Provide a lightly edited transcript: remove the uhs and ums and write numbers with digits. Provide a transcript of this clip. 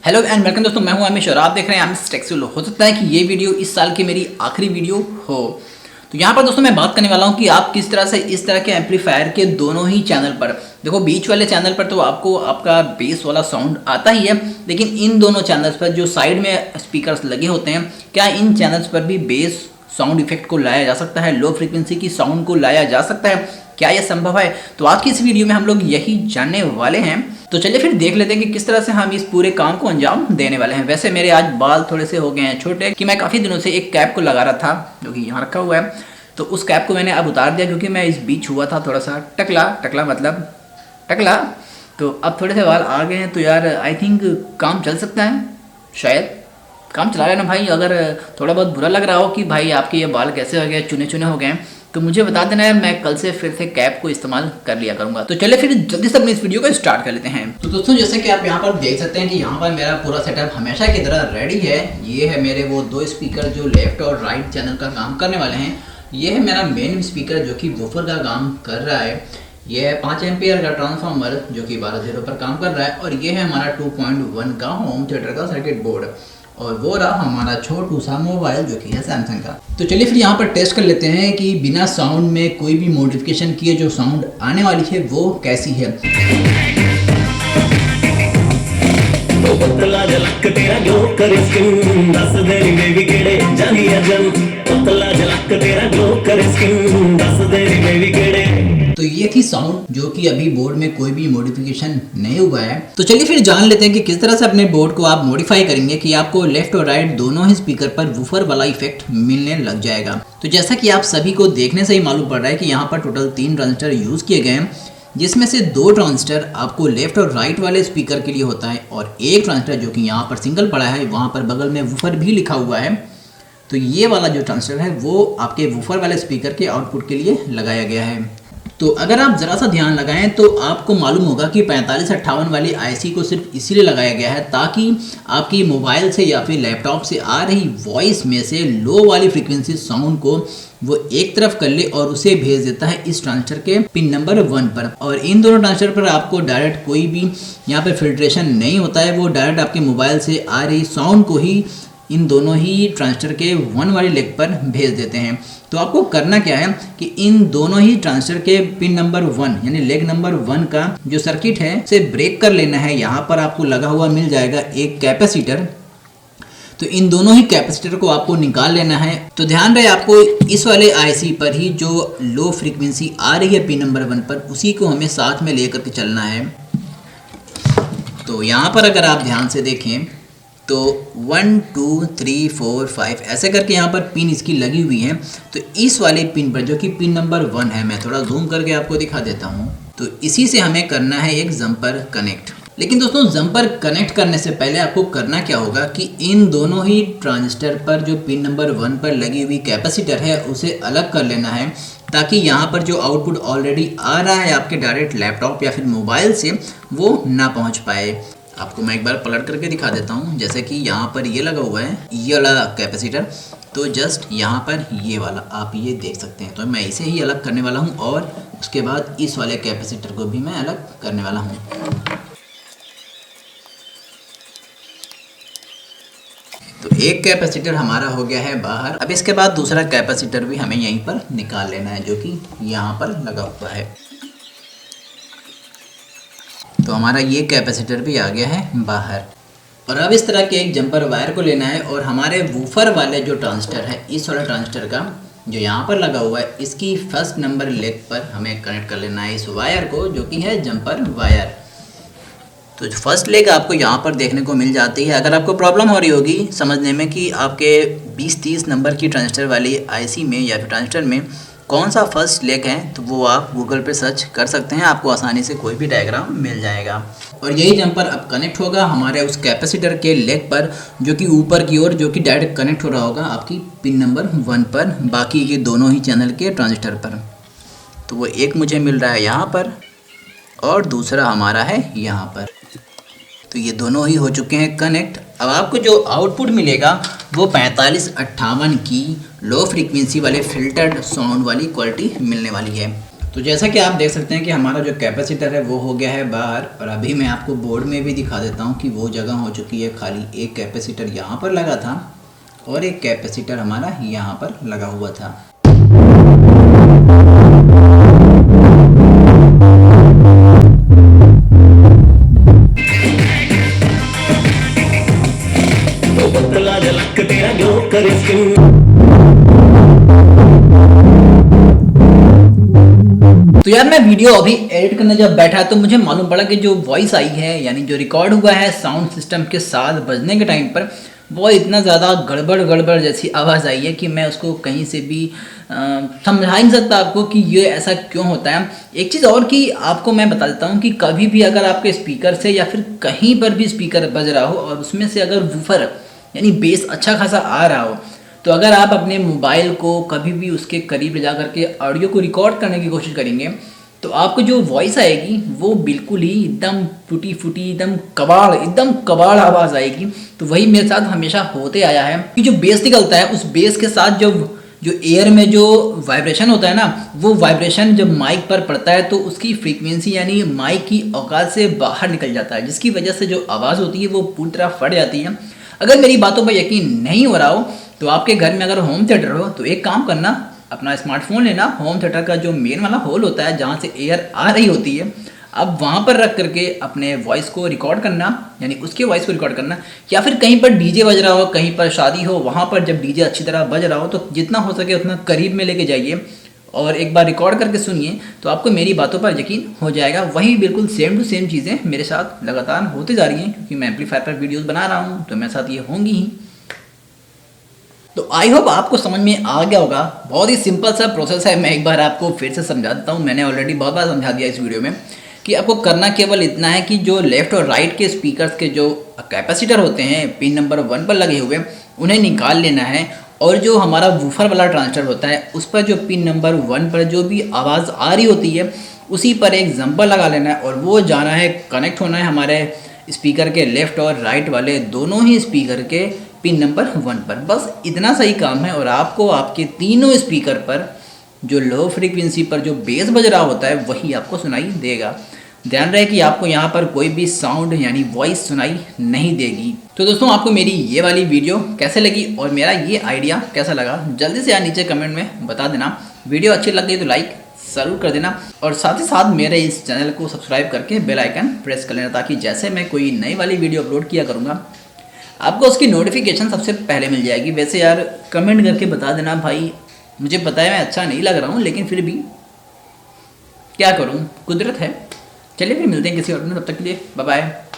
Hello and welcome दोस्तों, मैं हूं अमिश और आप देख रहे हैं अमिश टेक्सुल। हो सकता है कि ये वीडियो इस साल की मेरी आखिरी वीडियो हो। तो यहाँ पर दोस्तों मैं बात करने वाला हूँ कि आप किस तरह से इस तरह के एम्पलीफायर के दोनों ही चैनल पर, देखो बीच वाले चैनल पर तो आपको आपका बेस वाला साउंड आता ही है, लेकिन इन दोनों चैनल्स पर जो साइड में स्पीकर्स लगे होते हैं, क्या इन चैनल्स पर भी बेस साउंड इफेक्ट को लाया जा सकता है, लो फ्रीक्वेंसी की साउंड को लाया जा सकता है, क्या यह संभव है? तो आज की इस वीडियो में हम लोग यही जानने वाले हैं। तो चलिए फिर देख लेते हैं कि किस तरह से हम इस पूरे काम को अंजाम देने वाले हैं। वैसे मेरे आज बाल थोड़े से हो गए हैं छोटे कि मैं काफ़ी दिनों से एक कैप को लगा रहा था जो कि यहाँ रखा हुआ है, तो उस कैप को मैंने अब उतार दिया क्योंकि मैं इस बीच हुआ था थोड़ा सा टकला मतलब टकला। तो अब थोड़े से बाल आ गए हैं, तो यार आई थिंक काम चल सकता है, शायद काम चला लेना भाई। अगर थोड़ा बहुत बुरा लग रहा हो कि भाई आपके ये बाल कैसे हो गए, चुने चुने हो गए, तो मुझे बता देना है, मैं कल से फिर से कैप को इस्तेमाल कर लिया करूंगा। तो चलिए फिर जल्दी से अपनी इस वीडियो को स्टार्ट कर लेते हैं। तो दोस्तों जैसे कि आप यहाँ पर देख सकते हैं कि यहाँ पर मेरा पूरा सेटअप हमेशा की तरह रेडी है। ये है मेरे वो दो स्पीकर जो लेफ्ट और राइट चैनल का काम करने वाले हैं। ये है मेरा मेन स्पीकर जो कि वूफर का काम कर रहा है। ये है 5 एम्पियर का ट्रांसफार्मर जो कि 12 पर काम कर रहा है, और ये है हमारा 2.1 का होम थिएटर का सर्किट बोर्ड, और वो रहा हमारा छोटू सा मोबाइल जो कि है सैमसंग का। तो चलिए फिर यहाँ पर टेस्ट कर लेते हैं कि बिना साउंड में कोई भी मॉडिफिकेशन किए जो साउंड आने वाली है वो कैसी है। तो ये थी साउंड जो कि अभी बोर्ड में कोई भी मॉडिफिकेशन नहीं हुआ है। तो चलिए फिर जान लेते हैं कि किस तरह से अपने बोर्ड को आप मॉडिफाई करेंगे कि आपको लेफ्ट और राइट दोनों ही स्पीकर पर वूफर वाला इफेक्ट मिलने लग जाएगा। तो जैसा कि आप सभी को देखने से ही मालूम पड़ रहा है कि यहाँ पर टोटल 3 ट्रांजिस्टर यूज किए गए हैं, जिसमें से 2 ट्रांजिस्टर आपको लेफ्ट और राइट वाले स्पीकर के लिए होता है, और एक ट्रांजिस्टर जो कि यहाँ पर सिंगल पड़ा है, वहाँ पर बगल में वूफर भी लिखा हुआ है। तो ये वाला जो ट्रांजिस्टर है वो आपके वूफर वाले स्पीकर के आउटपुट के लिए लगाया गया है। तो अगर आप ज़रा सा ध्यान लगाएं तो आपको मालूम होगा कि 4558 वाली आईसी को सिर्फ इसीलिए लगाया गया है ताकि आपकी मोबाइल से या फिर लैपटॉप से आ रही वॉइस में से लो वाली फ्रीक्वेंसी साउंड को वो एक तरफ कर ले और उसे भेज देता है इस ट्रांजिस्टर के पिन नंबर 1 पर। और इन दोनों ट्रांजिस्टर पर आपको डायरेक्ट कोई भी यहाँ पर फिल्ट्रेशन नहीं होता है, वो डायरेक्ट आपके मोबाइल से आ रही साउंड को ही इन दोनों ही ट्रांजिस्टर के 1 वाले लेग पर भेज देते हैं। तो आपको करना क्या है कि इन दोनों ही ट्रांजिस्टर के पिन नंबर 1 यानी लेग नंबर 1 का जो सर्किट है उसे ब्रेक कर लेना है। यहाँ पर आपको लगा हुआ मिल जाएगा एक कैपेसिटर, तो इन दोनों ही कैपेसिटर को आपको निकाल लेना है। तो ध्यान रहे आपको इस वाले आईसी पर ही जो लो फ्रीक्वेंसी आ रही है पिन नंबर 1 पर, उसी को हमें साथ में लेकर के चलना है। तो यहाँ पर अगर आप ध्यान से देखें तो 1 2 3 4 5 ऐसे करके यहाँ पर पिन इसकी लगी हुई है। तो इस वाले पिन पर जो कि पिन नंबर 1 है, मैं थोड़ा जूम करके आपको दिखा देता हूँ, तो इसी से हमें करना है एक जंपर कनेक्ट। लेकिन दोस्तों जंपर कनेक्ट करने से पहले आपको करना क्या होगा कि इन दोनों ही ट्रांजिस्टर पर जो पिन नंबर 1 पर लगी हुई कैपेसिटर है उसे अलग कर लेना है, ताकि यहाँ पर जो आउटपुट ऑलरेडी आ रहा है आपके डायरेक्ट लैपटॉप या फिर मोबाइल से वो ना पहुँच पाए। आपको मैं एक बार पलट करके दिखा देता हूँ। जैसे कि यहाँ पर ये लगा हुआ है ये वाला कैपेसिटर, तो जस्ट यहाँ पर ये वाला आप ये देख सकते हैं। तो मैं इसे ही अलग करने वाला हूँ और उसके बाद इस वाले कैपेसिटर को भी मैं अलग करने वाला हूँ। तो एक कैपेसिटर हमारा हो गया है बाहर। अब इसके बाद दूसरा कैपेसिटर भी हमें यहीं पर निकाल लेना है जो कि यहाँ पर लगा हुआ है। तो हमारा ये कैपेसिटर भी आ गया है बाहर। और अब इस तरह के एक जंपर वायर को लेना है और हमारे वूफर वाले जो ट्रांजिस्टर है, इस वाले ट्रांजिस्टर का जो यहाँ पर लगा हुआ है, इसकी फर्स्ट नंबर लेग पर हमें कनेक्ट कर लेना है इस वायर को जो कि है जंपर वायर। तो फर्स्ट लेग आपको यहाँ पर देखने को मिल जाती है। अगर आपको प्रॉब्लम हो रही होगी समझने में कि आपके 20-30 नंबर की ट्रांजिस्टर वाली आईसी में या फिर ट्रांजिस्टर में कौन सा फर्स्ट लेग है, तो वो आप गूगल पे सर्च कर सकते हैं, आपको आसानी से कोई भी डायग्राम मिल जाएगा। और यही जंपर अब कनेक्ट होगा हमारे उस कैपेसिटर के लेग पर जो कि ऊपर की ओर, जो कि डायरेक्ट कनेक्ट हो रहा होगा आपकी पिन नंबर 1 पर, बाकी ये दोनों ही चैनल के ट्रांजिस्टर पर। तो वो एक मुझे मिल रहा है यहाँ पर और दूसरा हमारा है यहाँ पर। तो ये दोनों ही हो चुके हैं कनेक्ट। अब आपको जो आउटपुट मिलेगा वो 4558 की लो फ्रीक्वेंसी वाले फिल्टर्ड साउंड वाली क्वालिटी मिलने वाली है। तो जैसा कि आप देख सकते हैं कि हमारा जो कैपेसिटर है वो हो गया है बाहर, और अभी मैं आपको बोर्ड में भी दिखा देता हूँ कि वो जगह हो चुकी है खाली। एक कैपेसिटर यहाँ पर लगा था और एक कैपेसिटर हमारा यहाँ पर लगा हुआ था। तो यार मैं वीडियो अभी एडिट करने जब बैठा तो मुझे मालूम पड़ा कि जो वॉइस आई है, यानी जो रिकॉर्ड हुआ है साउंड सिस्टम के साथ बजने के टाइम पर, वो इतना ज़्यादा गड़बड़ जैसी आवाज़ आई है कि मैं उसको कहीं से भी समझा ही नहीं सकता आपको कि ये ऐसा क्यों होता है। एक चीज़ और कि आपको मैं बता देता हूँ कि कभी भी अगर आपके स्पीकर से या फिर कहीं पर भी स्पीकर बज रहा हो और उसमें से अगर वूफर यानी बेस अच्छा खासा आ रहा हो, तो अगर आप अपने मोबाइल को कभी भी उसके करीब ले जा करके ऑडियो को रिकॉर्ड करने की कोशिश करेंगे तो आपको जो वॉइस आएगी वो बिल्कुल ही एकदम टूटी फूटी, एकदम कबाड़ आवाज़ आएगी। तो वही मेरे साथ हमेशा होते आया है कि जो बेस निकलता है उस बेस के साथ जो एयर में जो वाइब्रेशन होता है ना, वो वाइब्रेशन जब माइक पर पड़ता है तो उसकी फ्रीक्वेंसी यानी माइक की औकात से बाहर निकल जाता है, जिसकी वजह से जो आवाज़ होती है वो पूरी तरह फट जाती है। अगर मेरी बातों पर यकीन नहीं हो रहा हो तो आपके घर में अगर होम थिएटर हो तो एक काम करना, अपना स्मार्टफोन लेना, होम थिएटर का जो मेन वाला होल होता है जहाँ से एयर आ रही होती है, अब वहाँ पर रख करके अपने वॉइस को रिकॉर्ड करना, यानी उसके वॉइस को रिकॉर्ड करना। या फिर कहीं पर डीजे बज रहा हो, कहीं पर शादी हो, वहाँ पर जब डीजे अच्छी तरह बज रहा हो तो जितना हो सके उतना करीब में लेके जाइए और एक बार रिकॉर्ड करके सुनिए, तो आपको मेरी बातों पर यकीन हो जाएगा। वही बिल्कुल सेम टू सेम चीज़ें मेरे साथ लगातार होती जा रही हैं, क्योंकि मैं एम्पलीफायर पर वीडियोज़ बना रहा हूँ तो मेरे साथ ये होंगी ही। तो आई होप आपको समझ में आ गया होगा। बहुत ही सिंपल सा प्रोसेस है, मैं एक बार आपको फिर से समझा देता हूँ। मैंने ऑलरेडी बहुत बार समझा दिया इस वीडियो में कि आपको करना केवल इतना है कि जो लेफ़्ट और राइट के स्पीकर्स के जो कैपेसिटर होते हैं पिन नंबर 1 पर लगे हुए, उन्हें निकाल लेना है, और जो हमारा वूफर वाला ट्रांजिस्टर होता है उस पर जो पिन नंबर 1 पर जो भी आवाज़ आ रही होती है उसी पर एक जंपर लगा लेना है, और वो जाना है, कनेक्ट होना है हमारे स्पीकर के लेफ़्ट और राइट वाले दोनों ही स्पीकर के पिन नंबर 1 पर। बस इतना सही काम है और आपको आपके तीनों स्पीकर पर जो लो फ्रीक्वेंसी पर जो बेस बज रहा होता है वही आपको सुनाई देगा। ध्यान रहे कि आपको यहाँ पर कोई भी साउंड यानी वॉइस सुनाई नहीं देगी। तो दोस्तों, आपको मेरी ये वाली वीडियो कैसे लगी और मेरा ये आइडिया कैसा लगा, जल्दी से यार नीचे कमेंट में बता देना। वीडियो अच्छी लग गई तो लाइक ज़रूर कर देना, और साथ ही साथ मेरे इस चैनल को सब्सक्राइब करके बेल आइकन प्रेस कर लेना, ताकि जैसे मैं कोई नई वाली वीडियो अपलोड किया करूँगा आपको उसकी नोटिफिकेशन सबसे पहले मिल जाएगी। वैसे यार कमेंट करके बता देना भाई, मुझे पता है मैं अच्छा नहीं लग रहा हूँ, लेकिन फिर भी क्या करूँ, कुदरत है। चलिए फिर मिलते हैं किसी और में, तब तक के लिए बाय बाय।